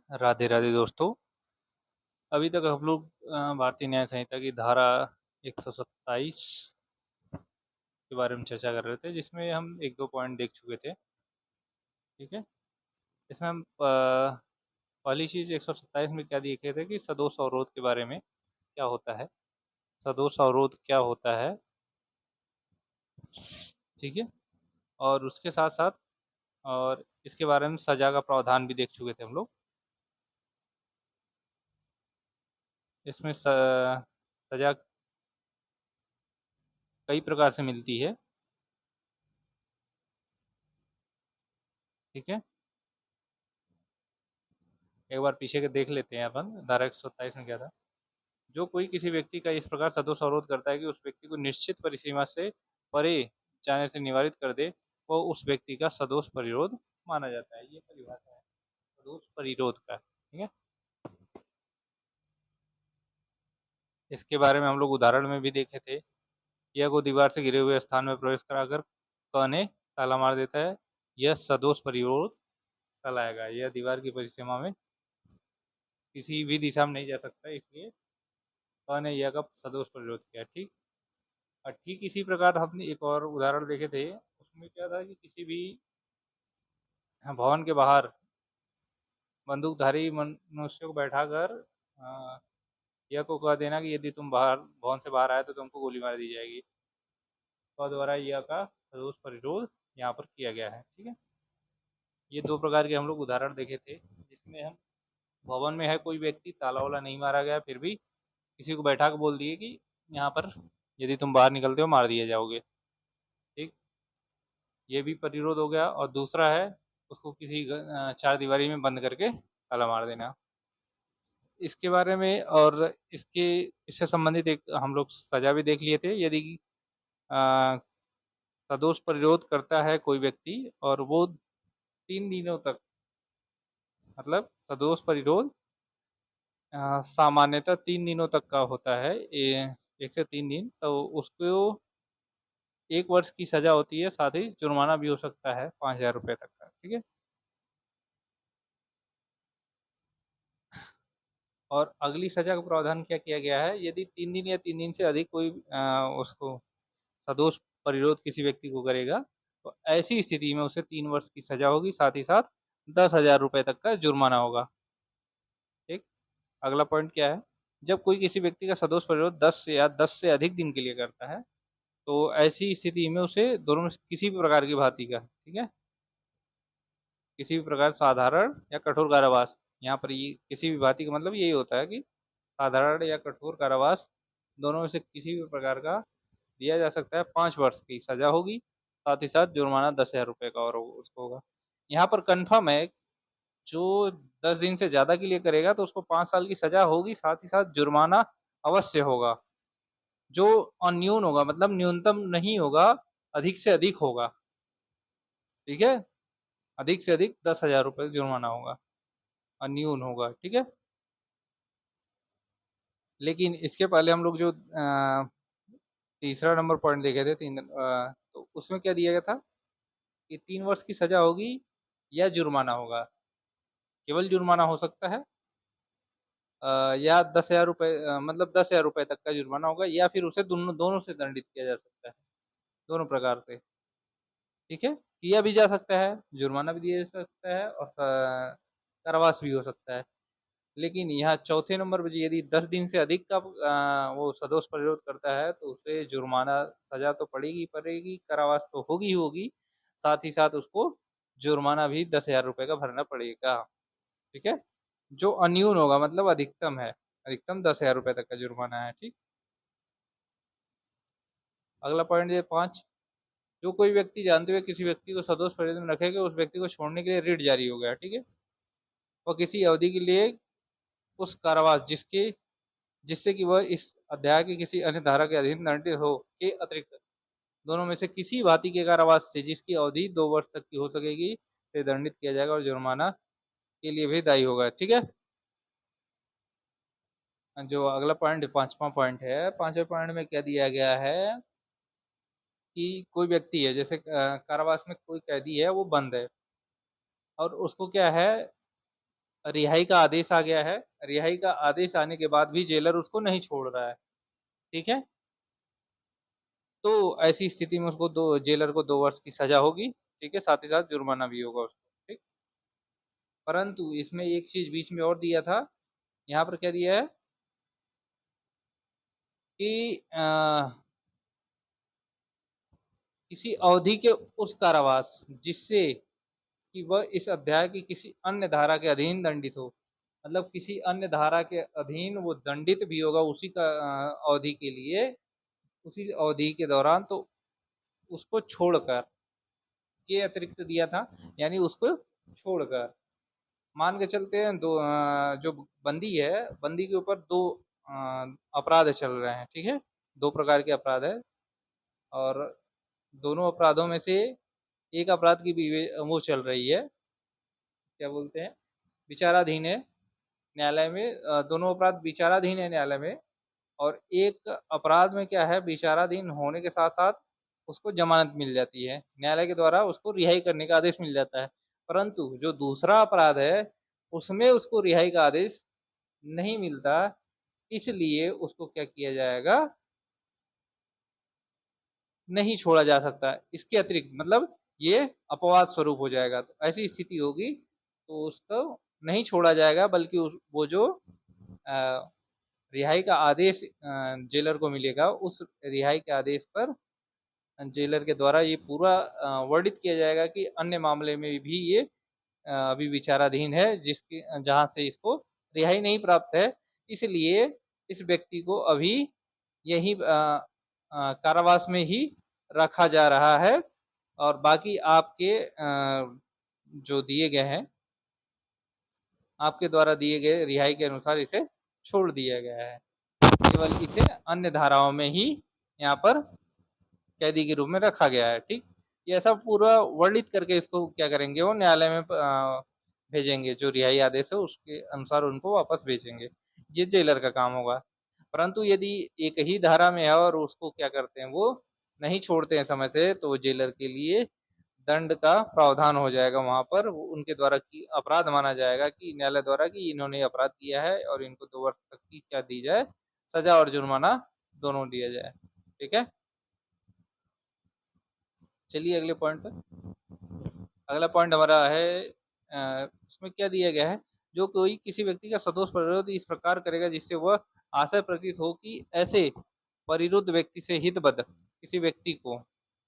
राधे राधे दोस्तों। अभी तक हम लोग भारतीय न्याय संहिता की धारा 127 के बारे में चर्चा कर रहे थे, जिसमें हम एक दो पॉइंट देख चुके थे। ठीक है। इसमें हम पहली चीज़ 127 में क्या देखे थे कि सदोष अवरोध के बारे में क्या होता है। सदोष अवरोध क्या होता है। ठीक है। और उसके साथ साथ और इसके बारे में सजा का प्रावधान भी देख चुके थे हम लोग। इसमें सजा कई प्रकार से मिलती है। ठीक है। एक बार पीछे के देख लेते हैं अपन। धारा 127 में क्या था। जो कोई किसी व्यक्ति का इस प्रकार सदोष अवरोध करता है कि उस व्यक्ति को निश्चित परिसीमा से परे जाने से निवारित कर दे, वो उस व्यक्ति का सदोष परिरोध माना जाता है। ये परिभाषा है सदोष परिरोध का। ठीक है। इसके बारे में हम लोग उदाहरण में भी देखे थे। यह को दीवार से घिरे हुए स्थान में प्रवेश कराकर क ने ताला मार देता है, यह सदोष परिरोध कहलाएगा। यह दीवार की परिसीमा में किसी भी दिशा में नहीं जा सकता, इसलिए क ने यह का सदोष परिरोध किया। ठीक। और ठीक इसी प्रकार हमने एक और उदाहरण देखे थे। उसमें क्या था कि किसी भी भवन के बाहर बंदूकधारी मनुष्य को बैठाकर यह को कह देना कि यदि तुम बाहर भवन से बाहर आए तो तुमको गोली मार दी जाएगी। क द्वारा यह का सदोष परिरोध यहाँ पर किया गया है। ठीक है। ये दो प्रकार के हम लोग उदाहरण देखे थे, जिसमें हम भवन में है कोई व्यक्ति, ताला वाला नहीं मारा गया, फिर भी किसी को बैठा के बोल दिए कि यहाँ पर यदि तुम बाहर निकलते हो मार दिए जाओगे। ठीक। ये भी प्रतिरोध हो गया। और दूसरा है उसको किसी चार दीवारी में बंद करके ताला मार देना। इसके बारे में और इसके इससे संबंधित एक हम लोग सजा भी देख लिए थे। यदि अ, सदोष प्रतिरोध करता है कोई व्यक्ति और वो 3 दिनों तक, मतलब सदोष प्रतिरोध सामान्यतः 3 दिनों तक का होता है, 1 से 3 दिन, तो उसको 1 वर्ष की सजा होती है, साथ ही जुर्माना भी हो सकता है 5,000 रुपये तक का। ठीक है। और अगली सजा का प्रावधान क्या किया गया है। यदि 3 दिन या 3 दिन से अधिक कोई उसको सदोष परिरोध किसी व्यक्ति को करेगा, तो ऐसी स्थिति में उसे 3 वर्ष की सजा होगी, साथ ही साथ 10,000 रुपये तक का जुर्माना होगा। ठीक। अगला पॉइंट क्या है। जब कोई किसी व्यक्ति का सदोष परिरोध 10 से अधिक दिन के लिए करता है, तो ऐसी स्थिति में उसे दोनों में से किसी भी प्रकार की भांति का, ठीक है, किसी भी प्रकार साधारण या कठोर कारावास, यहाँ पर ये किसी भी भांति का मतलब यही होता है कि साधारण या कठोर कारावास दोनों में से किसी भी प्रकार का दिया जा सकता है। 5 वर्ष की सजा होगी, साथ ही साथ जुर्माना 10,000 रुपये का और उसको होगा। यहाँ पर कंफर्म है, जो 10 दिन से ज़्यादा के लिए करेगा तो उसको 5 साल की सजा होगी, साथ ही साथ जुर्माना अवश्य होगा, जो अन्यून होगा, मतलब न्यूनतम नहीं होगा, अधिक से अधिक होगा। ठीक है। अधिक से अधिक 10,000 रुपये जुर्माना होगा, अन्यून होगा। ठीक है। लेकिन इसके पहले हम लोग जो तीसरा नंबर पॉइंट देखे थे, तो उसमें क्या दिया गया था कि 3 वर्ष की सजा होगी या जुर्माना होगा। केवल जुर्माना हो सकता है, या 10,000 रुपये, मतलब 10,000 रुपये तक का जुर्माना होगा, या फिर उसे दोनों दोनों से दंडित किया जा सकता है, दोनों प्रकार से। ठीक है। किया भी जा सकता है, जुर्माना भी दिया जा सकता है, और कारावास भी हो सकता है। लेकिन यहाँ चौथे नंबर पर यदि 10 दिन से अधिक का वो सदोष परिरोध करता है, तो उसे जुर्माना सजा तो पड़ेगी पड़ेगी, कारावास तो होगी ही होगी, साथ ही साथ उसको जुर्माना भी 10,000 रुपये का भरना पड़ेगा। ठीक है। जो अन्यून होगा, मतलब अधिकतम है, अधिकतम 10,000 रुपये तक का जुर्माना है। ठीक। अगला पॉइंट ये 5। जो कोई व्यक्ति जानते हुए किसी व्यक्ति को सदोष परिरोध में रखेगा, उस व्यक्ति को छोड़ने के लिए रिट जारी हो गया। ठीक है। और किसी अवधि के लिए उस कारावास जिससे कि वह इस अध्याय की किसी अन्य धारा के अधीन दंडित हो के अतिरिक्त दोनों में से किसी भांति के कारावास से, जिसकी अवधि 2 वर्ष तक की हो सकेगी, से दंडित किया जाएगा और जुर्माना के लिए भी दायी होगा। ठीक है। जो अगला पॉइंट, पांचवा पॉइंट है, पांचवें पॉइंट में क्या दिया गया है कि कोई व्यक्ति है, जैसे कारावास में कोई कैदी है, वो बंद है, और उसको क्या है रिहाई का आदेश आ गया है, रिहाई का आदेश आने के बाद भी जेलर उसको नहीं छोड़ रहा है, ठीक है। तो ऐसी स्थिति में उसको जेलर को 2 वर्ष की सजा होगी, ठीक है, साथ ही साथ जुर्माना भी होगा उसको, ठीक। परंतु इसमें एक चीज बीच में और दिया था, यहाँ पर क्या दिया है कि किसी अवधि के उस कारावास जिससे कि वह इस अध्याय की किसी अन्य धारा के अधीन दंडित हो, मतलब किसी अन्य धारा के अधीन वो दंडित भी होगा उसी का अवधि के लिए, उसी अवधि के दौरान, तो उसको छोड़कर, के अतिरिक्त दिया था, यानी उसको छोड़कर मान के चलते हैं जो बंदी है, बंदी के ऊपर 2 अपराध चल रहे हैं, ठीक है, 2 प्रकार के अपराध है, और दोनों अपराधों में से एक अपराध की वो चल रही है, क्या बोलते हैं, विचाराधीन है न्यायालय में, दोनों अपराध विचाराधीन है न्यायालय में, और एक अपराध में क्या है, विचाराधीन होने के साथ साथ उसको जमानत मिल जाती है, न्यायालय के द्वारा उसको रिहाई करने का आदेश मिल जाता है। परंतु जो दूसरा अपराध है उसमें उसको रिहाई का आदेश नहीं मिलता, इसलिए उसको क्या किया जाएगा, नहीं छोड़ा जा सकता, इसके अतिरिक्त, मतलब ये अपवाद स्वरूप हो जाएगा, तो ऐसी स्थिति होगी तो उसको नहीं छोड़ा जाएगा, बल्कि वो जो रिहाई का आदेश जेलर को मिलेगा, उस रिहाई के आदेश पर जेलर के द्वारा ये पूरा वर्णित किया जाएगा कि अन्य मामले में भी ये अभी विचाराधीन है, जिसके जहाँ से इसको रिहाई नहीं प्राप्त है, इसलिए इस व्यक्ति को अभी यही कारावास में ही रखा जा रहा है, और बाकी आपके जो दिए गए हैं, आपके द्वारा दिए गए रिहाई के अनुसार इसे छोड़ दिया गया है, केवल इसे अन्य धाराओं में ही यहाँ पर कैदी के रूप में रखा गया है, ठीक। ये ऐसा पूरा वर्णित करके इसको क्या करेंगे, वो न्यायालय में भेजेंगे, जो रिहाई आदेश है उसके अनुसार उनको वापस भेजेंगे, ये जेलर का काम होगा। परंतु यदि एक ही धारा में है और उसको क्या करते हैं, वो नहीं छोड़ते हैं समय से, तो जेलर के लिए दंड का प्रावधान हो जाएगा, वहां पर उनके द्वारा की अपराध माना जाएगा कि न्यायालय द्वारा कि इन्होंने अपराध किया है, और इनको 2 वर्ष तक की क्या दी जाए, सजा और जुर्माना दोनों दिया जाए, ठीक है। चलिए अगले पॉइंट पर। अगला पॉइंट हमारा है, उसमें क्या दिया गया है, जो कोई किसी व्यक्ति का सदोष परिरोध इस प्रकार करेगा जिससे वह आशय प्रतीत हो कि ऐसे परिरुद्ध व्यक्ति से हितबद्ध किसी व्यक्ति को,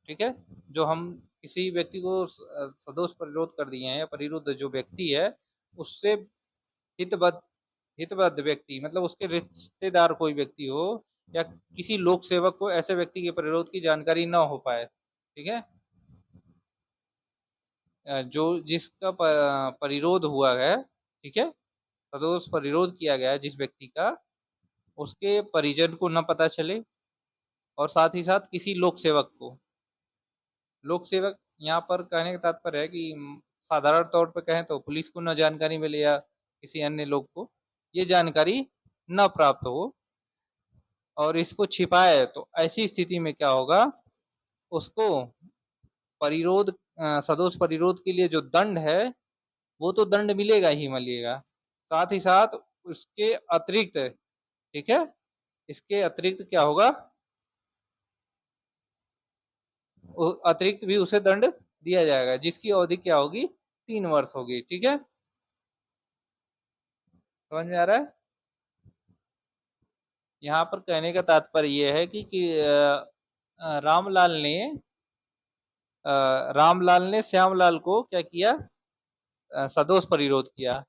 ठीक है, जो हम किसी व्यक्ति को सदोष परिरोध कर दिए हैं, या परिरुद्ध जो व्यक्ति है उससे हितबद्ध, हितबद्ध व्यक्ति मतलब उसके रिश्तेदार कोई व्यक्ति हो, या किसी लोक सेवक को ऐसे व्यक्ति के परिरोध की जानकारी न हो पाए, ठीक है, जो जिसका परिरोध हुआ है, ठीक है, सदोष परिरोध किया गया है जिस व्यक्ति का, उसके परिजन को न पता चले, और साथ ही साथ किसी लोक सेवक को, लोक सेवक यहाँ पर कहने का तात्पर्य है कि साधारण तौर पर कहें तो पुलिस को न जानकारी मिले, या किसी अन्य लोग को ये जानकारी न प्राप्त हो और इसको छिपाए, तो ऐसी स्थिति में क्या होगा, उसको परिरोध सदोष परिरोध के लिए जो दंड है वो तो दंड मिलेगा ही मिलेगा, साथ ही साथ उसके अतिरिक्त, ठीक है, इसके अतिरिक्त क्या होगा, अतिरिक्त भी उसे दंड दिया जाएगा, जिसकी अवधि क्या होगी, 3 वर्ष होगी, ठीक है, समझ में आ रहा है। यहाँ पर कहने का तात्पर्य यह है कि रामलाल ने श्यामलाल को क्या किया, सदोष परिरोध किया,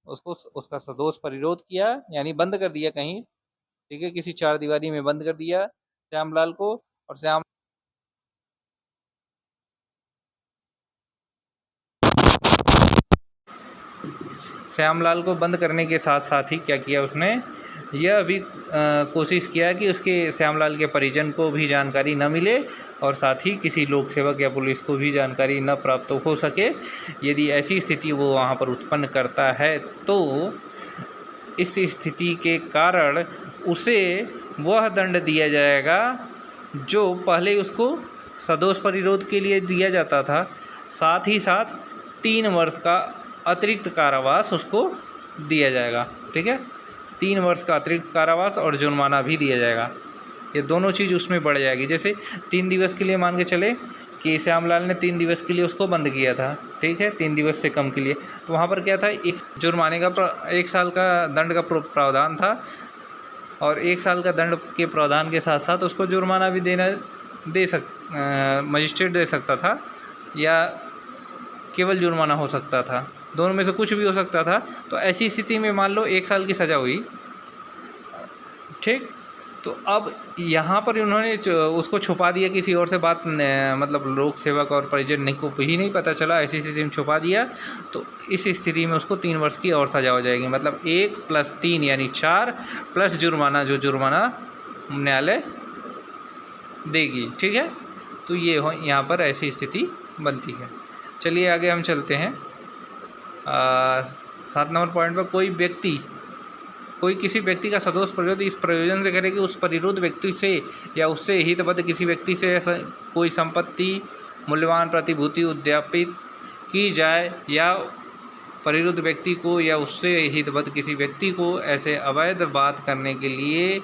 उसको उसका सदोष परिरोध किया, यानी बंद कर दिया कहीं, ठीक है, किसी चार दीवारी में बंद कर दिया श्यामलाल को, और श्यामलाल को बंद करने के साथ साथ ही क्या किया, उसने यह भी कोशिश किया कि उसके श्यामलाल के परिजन को भी जानकारी न मिले, और साथ ही किसी लोक सेवक या पुलिस को भी जानकारी न प्राप्त हो सके। यदि ऐसी स्थिति वो वहाँ पर उत्पन्न करता है तो इस स्थिति के कारण उसे वह दंड दिया जाएगा जो पहले उसको सदोष परिरोध के लिए दिया जाता था, साथ ही साथ 3 वर्ष का अतिरिक्त कारावास उसको दिया जाएगा। ठीक है, 3 वर्ष का अतिरिक्त कारावास और जुर्माना भी दिया जाएगा। ये दोनों चीज़ उसमें बढ़ जाएगी। जैसे 3 दिवस के लिए मान के चले कि श्यामलाल ने 3 दिवस के लिए उसको बंद किया था, ठीक है, 3 दिवस से कम के लिए, तो वहाँ पर क्या था, एक जुर्माने का 1 साल का दंड का प्रावधान था, और 1 साल का दंड के प्रावधान के साथ साथ उसको जुर्माना भी मजिस्ट्रेट दे सकता था, या केवल जुर्माना हो सकता था, दोनों में से कुछ भी हो सकता था। तो ऐसी स्थिति में मान लो 1 साल की सज़ा हुई, ठीक, तो अब यहाँ पर उन्होंने उसको छुपा दिया, किसी और से बात मतलब लोक सेवक और परिजन को ही नहीं पता चला, ऐसी स्थिति में छुपा दिया, तो इस स्थिति में उसको 3 वर्ष की और सज़ा हो जाएगी। मतलब 1 + 3 यानी 4 प्लस जुर्माना, जो जुर्माना न्यायालय देगी। ठीक है, तो ये यहाँ पर ऐसी स्थिति बनती है। चलिए आगे हम चलते हैं। 7 नंबर पॉइंट पर, कोई किसी व्यक्ति का सदोष प्रविरोध इस प्रयोजन से करे कि उस परिरोध व्यक्ति से या उससे हितबद्ध किसी व्यक्ति से कोई संपत्ति, मूल्यवान प्रतिभूति उद्यापित की जाए, या परिरोध व्यक्ति को या उससे हितबद्ध किसी व्यक्ति को ऐसे अवैध बात करने के लिए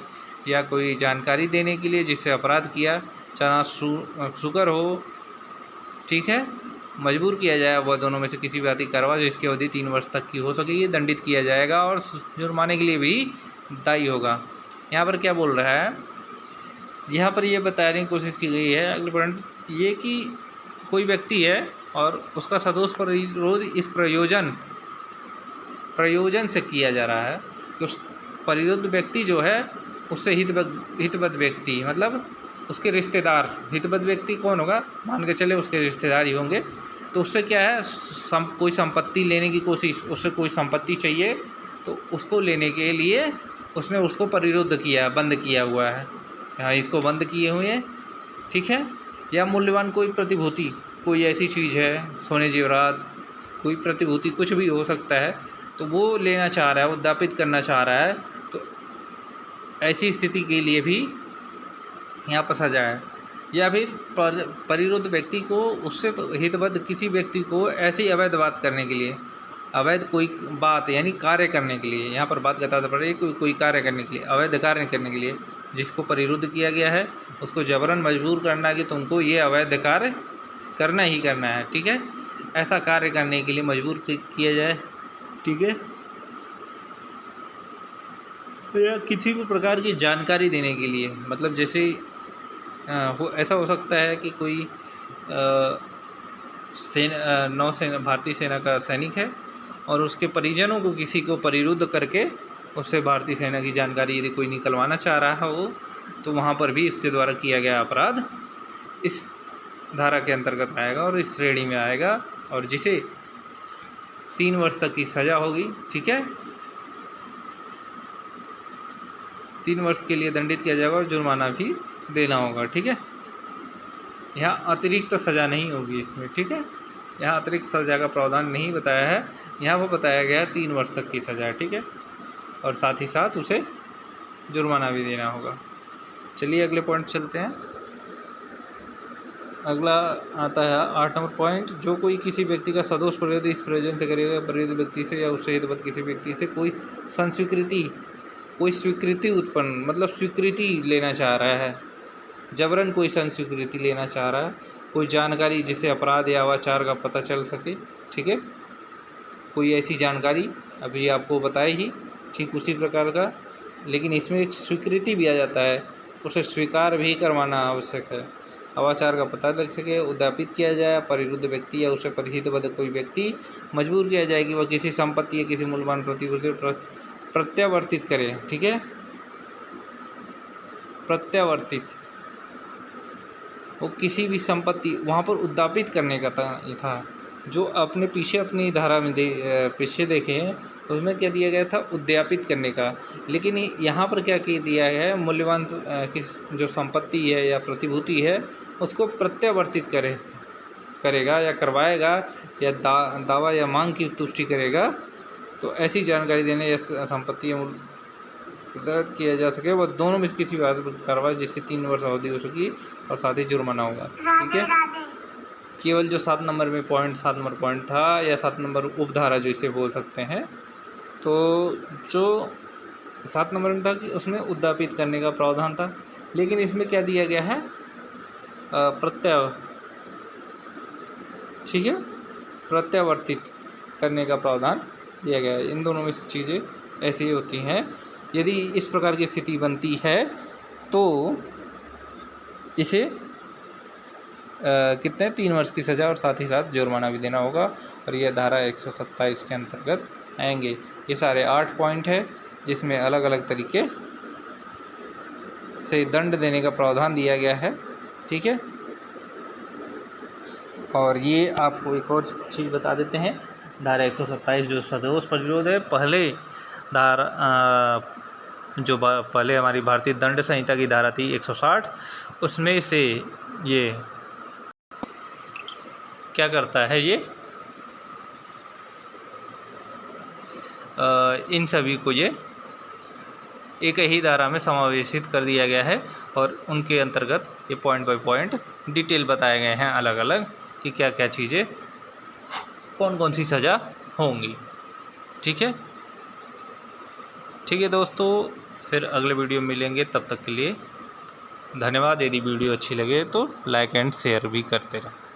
या कोई जानकारी देने के लिए जिससे अपराध किया जाना शुकर हो, ठीक है, मजबूर किया जाए, वह दोनों में से किसी भी आर्थिक कार्रवाई जिसकी अवधि 3 वर्ष तक की हो सकेगी, दंडित किया जाएगा और जुर्माने के लिए भी दायी होगा। यहाँ पर क्या बोल रहा है, यहाँ पर ये बताने की कोशिश की गई है अगले पॉइंट ये कि कोई व्यक्ति है और उसका सदोष परिरोध इस प्रयोजन से किया जा रहा है कि उस परिरोध व्यक्ति जो है उससे हितबद्ध व्यक्ति, मतलब उसके रिश्तेदार, हितबद्ध व्यक्ति कौन होगा, मान के चले उसके रिश्तेदार ही होंगे, तो उससे क्या है, कोई संपत्ति लेने की कोशिश, उससे कोई संपत्ति चाहिए, तो उसको लेने के लिए उसने उसको परिरोध किया, बंद किया हुआ है, हाँ, इसको बंद किए हुए हैं। ठीक है, या मूल्यवान कोई प्रतिभूति, कोई ऐसी चीज़ है, सोने जेवरात, कोई प्रतिभूति, कुछ भी हो सकता है, तो वो लेना चाह रहा है, वो उद्यापित करना चाह रहा है, तो ऐसी स्थिति के लिए भी यहाँ पर सजा है। या फिर परिरोध व्यक्ति को उससे हितबद्ध किसी व्यक्ति को ऐसी अवैध बात करने के लिए, अवैध कोई बात यानी कार्य करने के लिए, यहाँ पर बात करता था पड़े कोई कार्य करने के लिए, अवैध कार्य करने के लिए जिसको परिरुद्ध किया गया है, उसको जबरन मजबूर करना कि तुमको ये अवैध कार्य करना ही करना है। ठीक है, ऐसा कार्य करने के लिए मजबूर किया जाए। ठीक है, या किसी भी प्रकार की जानकारी देने के लिए, मतलब जैसे ऐसा हो सकता है कि कोई नौसेना, भारतीय सेना का सैनिक है और उसके परिजनों को किसी को परिरुद्ध करके उससे भारतीय सेना की जानकारी यदि कोई निकलवाना चाह रहा है वो, तो वहाँ पर भी इसके द्वारा किया गया अपराध इस धारा के अंतर्गत आएगा और इस श्रेणी में आएगा, और जिसे 3 वर्ष तक की सज़ा होगी। ठीक है, 3 वर्ष के लिए दंडित किया जाएगा और जुर्माना भी देना होगा। ठीक है, यहाँ अतिरिक्त सज़ा नहीं होगी इसमें। ठीक है, यहाँ अतिरिक्त सज़ा का प्रावधान नहीं बताया है, यहाँ वो बताया गया है 3 वर्ष तक की सज़ा। ठीक है, और साथ ही साथ उसे जुर्माना भी देना होगा। चलिए अगले पॉइंट चलते हैं। अगला आता है 8 नंबर पॉइंट, जो कोई किसी व्यक्ति का सदोष प्रयोजन इस प्रयोजन से करेगा, परिरुद्ध व्यक्ति से या उससे हितबद्ध किसी व्यक्ति से कोई स्वीकृति उत्पन्न, मतलब स्वीकृति लेना चाह रहा है, जबरन कोई स्वीकृति लेना चाह रहा है, कोई जानकारी जिससे अपराध या अवाचार का पता चल सके। ठीक है, कोई ऐसी जानकारी अभी आपको बताई ही, ठीक उसी प्रकार का, लेकिन इसमें एक स्वीकृति भी आ जाता है, उसे स्वीकार भी करवाना आवश्यक है। अवाचार का पता लग सके, उद्यापित किया जाए, परिरुद्ध व्यक्ति या उसे परिहितबद्ध कोई व्यक्ति मजबूर किया जाए कि वह किसी संपत्ति या किसी मूल्यवान प्रतिभूति प्रत्यावर्तित करे। ठीक है, प्रत्यावर्तित, वो किसी भी संपत्ति वहाँ पर उद्यापित करने का था जो अपने पीछे अपनी धारा में पीछे देखे हैं, उसमें क्या दिया गया था, उद्यापित करने का, लेकिन यहाँ पर क्या दिया गया है, मूल्यवान किस जो संपत्ति है या प्रतिभूति है उसको प्रत्यावर्तित करेगा या करवाएगा या दावा या मांग की तुष्टि करेगा, तो ऐसी जानकारी देने या संपत्ति दर्ज किया जा सके, वह दोनों में किसी बात पर कार्रवाई जिसकी 3 वर्ष अवधि हो सकी और साथ ही जुर्माना होगा। ठीक है, केवल जो 7 नंबर पॉइंट था या 7 नंबर उपधारा जो इसे बोल सकते हैं, तो जो 7 नंबर में था कि उसमें उद्यापित करने का प्रावधान था, लेकिन इसमें क्या दिया गया है, प्रत्यय, ठीक है, प्रत्यावर्तित करने का प्रावधान दिया गया है। इन दोनों में से चीज़ें ऐसी होती हैं। यदि इस प्रकार की स्थिति बनती है तो इसे कितने 3 वर्ष की सज़ा और साथ ही साथ जुर्माना भी देना होगा, और यह धारा 127 के अंतर्गत आएंगे। ये सारे 8 पॉइंट है जिसमें अलग अलग तरीके से दंड देने का प्रावधान दिया गया है, ठीक है। और ये आपको एक और चीज़ बता देते हैं, धारा 127 जो सदोष प्रतिरोध है, पहले धारा पहले हमारी भारतीय दंड संहिता की धारा थी 160, उसमें से ये क्या करता है, ये इन सभी को ये एक ही धारा में समावेशित कर दिया गया है, और उनके अंतर्गत ये पॉइंट बाय पॉइंट डिटेल बताए गए हैं अलग अलग कि क्या क्या चीज़ें, कौन कौन सी सज़ा होंगी, ठीक है। ठीक है दोस्तों, फिर अगले वीडियो में मिलेंगे, तब तक के लिए धन्यवाद। यदि वीडियो अच्छी लगे तो लाइक एंड शेयर भी करते रहें।